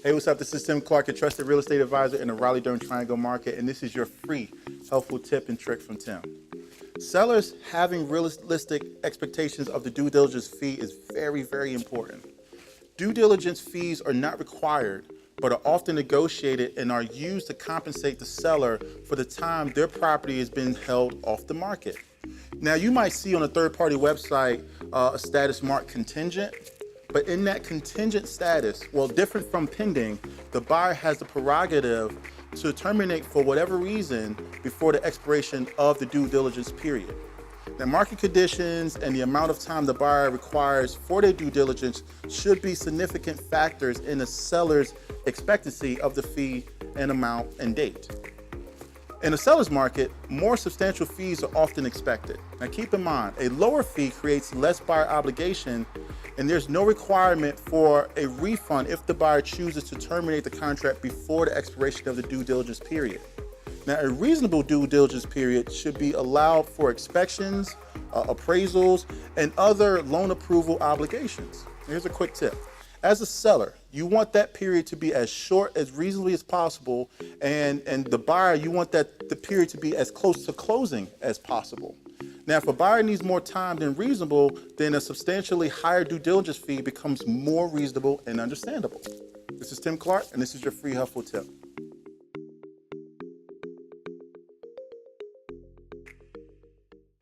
Hey, what's up? This is Tim Clark, your trusted real estate advisor in the Raleigh-Durham Triangle market, and this is your free helpful tip and trick from Tim. Sellers having realistic expectations of the due diligence fee is very, very important. Due diligence fees are not required, but are often negotiated and are used to compensate the seller for the time their property has been held off the market. Now, you might see on a third-party website a status marked contingent, but in that contingent status, well, different from pending, the buyer has the prerogative to terminate for whatever reason before the expiration of the due diligence period. Now, market conditions and the amount of time the buyer requires for their due diligence should be significant factors in the seller's expectancy of the fee and amount and date. In a seller's market, more substantial fees are often expected. Now keep in mind, a lower fee creates less buyer obligation, and there's no requirement for a refund if the buyer chooses to terminate the contract before the expiration of the due diligence period. Now, a reasonable due diligence period should be allowed for inspections, appraisals, and other loan approval obligations. Here's a quick tip. As a seller, you want that period to be as short as reasonably as possible, and the buyer, you want the period to be as close to closing as possible. Now, if a buyer needs more time than reasonable, then a substantially higher due diligence fee becomes more reasonable and understandable. This is Tim Clark, and this is your free helpful tip.